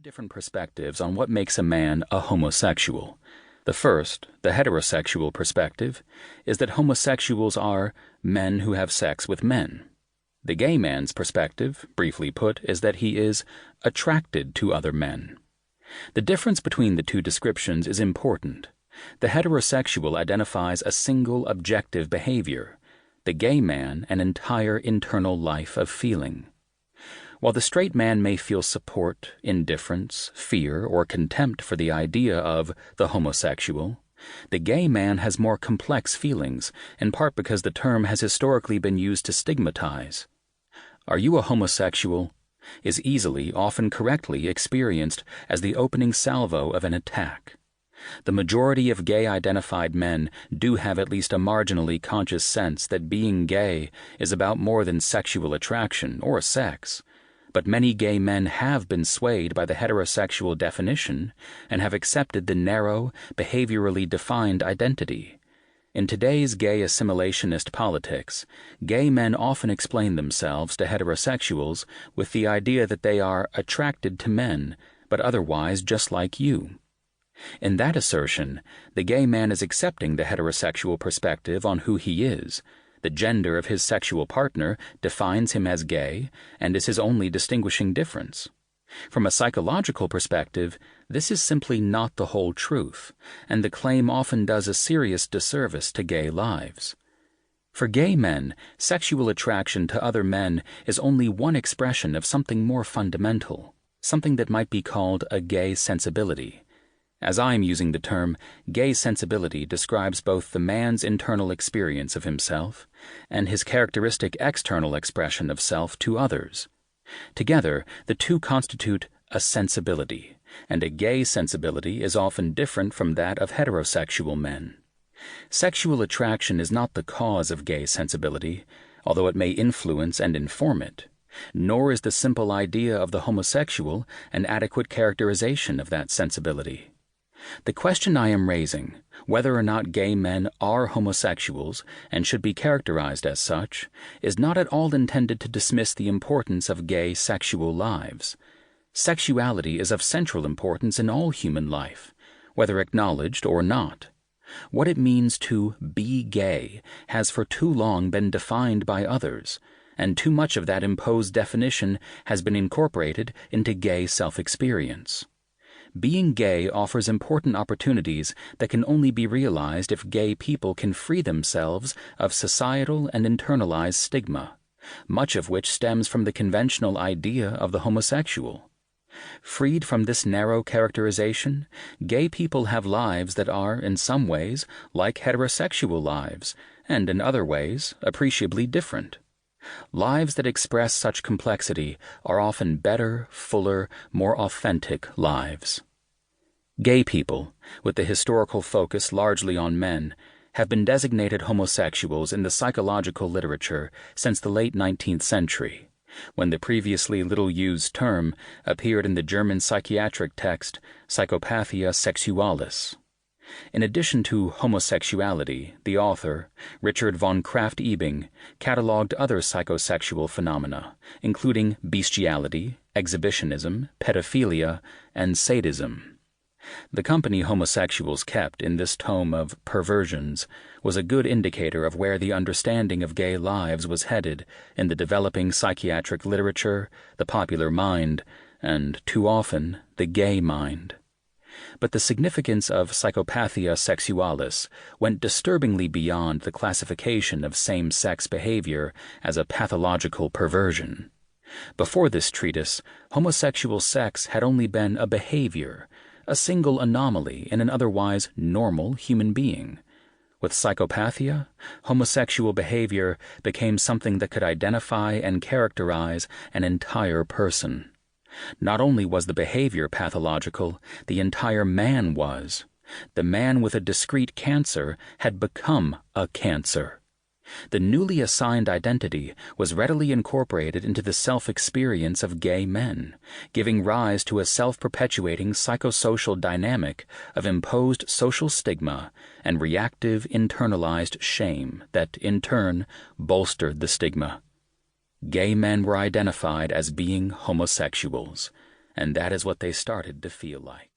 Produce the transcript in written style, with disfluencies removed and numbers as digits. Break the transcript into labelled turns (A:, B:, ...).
A: different perspectives on what makes a man a homosexual. The first, the heterosexual perspective, is that homosexuals are men who have sex with men. The gay man's perspective, briefly put, is that he is attracted to other men. The difference between the two descriptions is important. The heterosexual identifies a single objective behavior, the gay man an entire internal life of feeling. While the straight man may feel support, indifference, fear, or contempt for the idea of the homosexual, the gay man has more complex feelings, in part because the term has historically been used to stigmatize. "Are you a homosexual?" is easily, often correctly, experienced as the opening salvo of an attack. The majority of gay-identified men do have at least a marginally conscious sense that being gay is about more than sexual attraction or sex. But many gay men have been swayed by the heterosexual definition and have accepted the narrow, behaviorally defined identity. In today's gay assimilationist politics, gay men often explain themselves to heterosexuals with the idea that they are attracted to men, but otherwise just like you. In that assertion, the gay man is accepting the heterosexual perspective on who he is. The gender of his sexual partner defines him as gay and is his only distinguishing difference. From a psychological perspective, this is simply not the whole truth, and the claim often does a serious disservice to gay lives. For gay men, sexual attraction to other men is only one expression of something more fundamental, something that might be called a gay sensibility. As I'm using the term, gay sensibility describes both the man's internal experience of himself and his characteristic external expression of self to others. Together, the two constitute a sensibility, and a gay sensibility is often different from that of heterosexual men. Sexual attraction is not the cause of gay sensibility, although it may influence and inform it, nor is the simple idea of the homosexual an adequate characterization of that sensibility. The question I am raising, whether or not gay men are homosexuals and should be characterized as such, is not at all intended to dismiss the importance of gay sexual lives. Sexuality is of central importance in all human life, whether acknowledged or not. What it means to be gay has for too long been defined by others, and too much of that imposed definition has been incorporated into gay self-experience. Being gay offers important opportunities that can only be realized if gay people can free themselves of societal and internalized stigma, much of which stems from the conventional idea of the homosexual. Freed from this narrow characterization, gay people have lives that are, in some ways, like heterosexual lives, and in other ways, appreciably different. Lives that express such complexity are often better, fuller, more authentic lives. Gay people, with the historical focus largely on men, have been designated homosexuals in the psychological literature since the late 19th century, when the previously little-used term appeared in the German psychiatric text Psychopathia Sexualis. In addition to homosexuality, the author, Richard von Krafft-Ebing, catalogued other psychosexual phenomena, including bestiality, exhibitionism, pedophilia, and sadism. The company homosexuals kept in this tome of perversions was a good indicator of where the understanding of gay lives was headed in the developing psychiatric literature, the popular mind, and, too often, the gay mind. But the significance of psychopathia sexualis went disturbingly beyond the classification of same-sex behavior as a pathological perversion. Before this treatise, homosexual sex had only been a behavior, a single anomaly in an otherwise normal human being. With psychopathia, homosexual behavior became something that could identify and characterize an entire person. Not only was the behavior pathological, the entire man was. The man with a discrete cancer had become a cancer. The newly assigned identity was readily incorporated into the self-experience of gay men, giving rise to a self-perpetuating psychosocial dynamic of imposed social stigma and reactive internalized shame that, in turn, bolstered the stigma. Gay men were identified as being homosexuals, and that is what they started to feel like.